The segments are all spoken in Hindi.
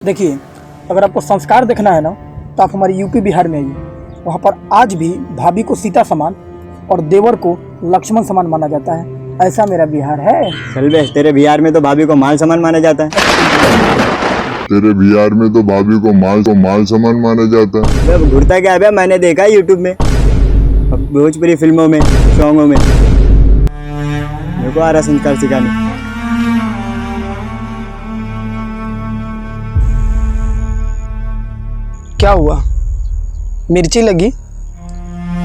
देखिए, अगर आपको संस्कार देखना है ना तो आप हमारे यूपी बिहार में आइए। वहाँ पर आज भी भाभी को सीता समान और देवर को लक्ष्मण समान माना जाता है। ऐसा मेरा बिहार है। चल बे, तेरे बिहार में तो भाभी को माल समान माना जाता है। तेरे बिहार में तो भाभी को माल समान माना जाता है। अब घुरता क्या है? मैंने देखा है यूट्यूब में, भोजपुरी फिल्मों में, सॉन्गों में। मेरे को आ रहा संस्कार सिखाने। क्या हुआ? मिर्ची लगी?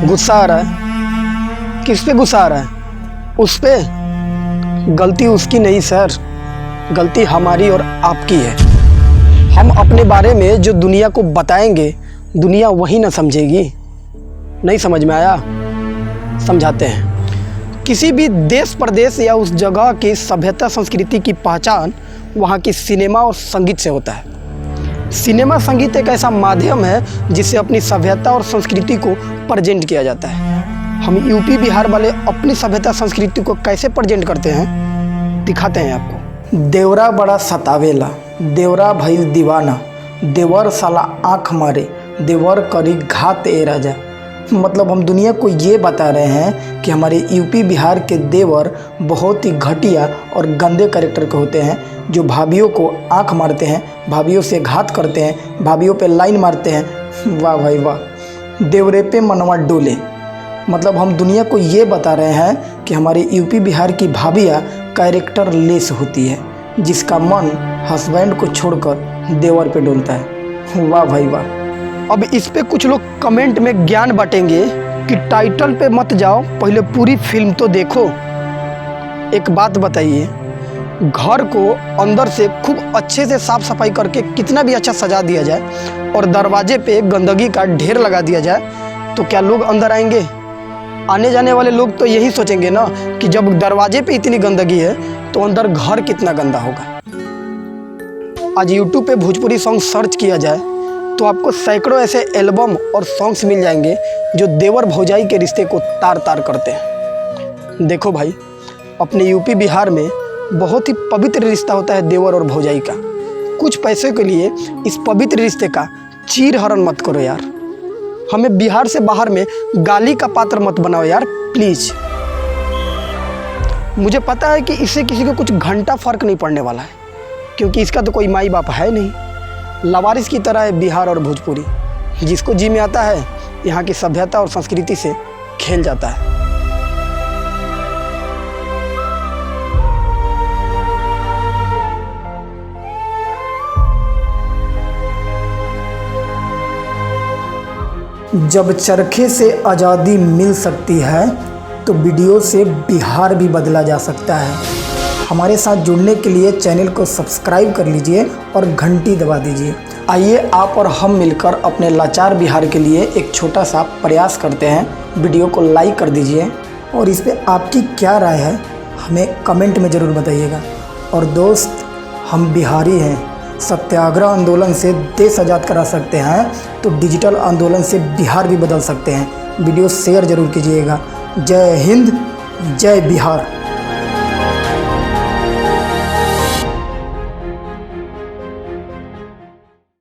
गुस्सा आ रहा है? किस पे गुस्सा आ रहा है? उस पे? गलती उसकी नहीं सर, गलती हमारी और आपकी है। हम अपने बारे में जो दुनिया को बताएंगे, दुनिया वही ना समझेगी। नहीं समझ में आया? समझाते हैं। किसी भी देश प्रदेश या उस जगह की सभ्यता संस्कृति की पहचान वहाँ की सिनेमा और संगीत से होता है। सिनेमा संगीत एक ऐसा माध्यम है जिससे अपनी सभ्यता और संस्कृति को प्रेजेंट किया जाता है। हम यूपी बिहार वाले अपनी सभ्यता संस्कृति को कैसे प्रेजेंट करते हैं, दिखाते हैं आपको। देवरा बड़ा सतावेला, देवरा भइल दीवाना, देवर साला आँख मारे, देवर करी घात ए राजा। मतलब हम दुनिया को ये बता रहे हैं कि हमारे यूपी बिहार के देवर बहुत ही घटिया और गंदे कैरेक्टर के होते हैं, जो भाभीियों को आंख मारते हैं, भाभीियों से घात करते हैं, भाभीियों पे लाइन मारते हैं। वाह भाई वाह, देवरे पे मनवा डोले। मतलब हम दुनिया को ये बता रहे हैं कि हमारे यूपी बिहार की भाभियाँ कैरेक्टर लेस होती है, जिसका मन हस्बैंड को छोड़कर देवर पे डोलता है। वाह भाई वाह। अब इस पे कुछ लोग कमेंट में ज्ञान बांटेंगे कि टाइटल पे मत जाओ, पहले पूरी फिल्म तो देखो। एक बात बताइए, घर को अंदर से खूब अच्छे से साफ सफाई करके कितना भी अच्छा सजा दिया जाए और दरवाजे पे गंदगी का ढेर लगा दिया जाए तो क्या लोग अंदर आएंगे? आने जाने वाले लोग तो यही सोचेंगे ना कि जब दरवाजे पे इतनी गंदगी है तो अंदर घर कितना गंदा होगा। आज यूट्यूब पे भोजपुरी सॉन्ग सर्च किया जाए तो आपको सैकड़ों ऐसे एल्बम और सॉन्ग्स मिल जाएंगे जो देवर भौजाई के रिश्ते को तार तार करते हैं। देखो भाई, अपने यूपी बिहार में बहुत ही पवित्र रिश्ता होता है देवर और भौजाई का। कुछ पैसे के लिए इस पवित्र रिश्ते का चीर हरण मत करो यार। हमें बिहार से बाहर में गाली का पात्र मत बनाओ यार, प्लीज़। मुझे पता है कि इससे किसी को कुछ घंटा फर्क नहीं पड़ने वाला है, क्योंकि इसका तो कोई माई बाप है नहीं। लवारिस की तरह है बिहार और भोजपुरी, जिसको जी में आता है यहाँ की सभ्यता और संस्कृति से खेल जाता है। जब चरखे से आज़ादी मिल सकती है तो वीडियो से बिहार भी बदला जा सकता है। हमारे साथ जुड़ने के लिए चैनल को सब्सक्राइब कर लीजिए और घंटी दबा दीजिए। आइए आप और हम मिलकर अपने लाचार बिहार के लिए एक छोटा सा प्रयास करते हैं। वीडियो को लाइक कर दीजिए और इस पे आपकी क्या राय है हमें कमेंट में ज़रूर बताइएगा। और दोस्त, हम बिहारी हैं, सत्याग्रह आंदोलन से देश आज़ाद करा सकते हैं तो डिजिटल आंदोलन से बिहार भी बदल सकते हैं। वीडियो शेयर ज़रूर कीजिएगा। जय हिंद, जय बिहार।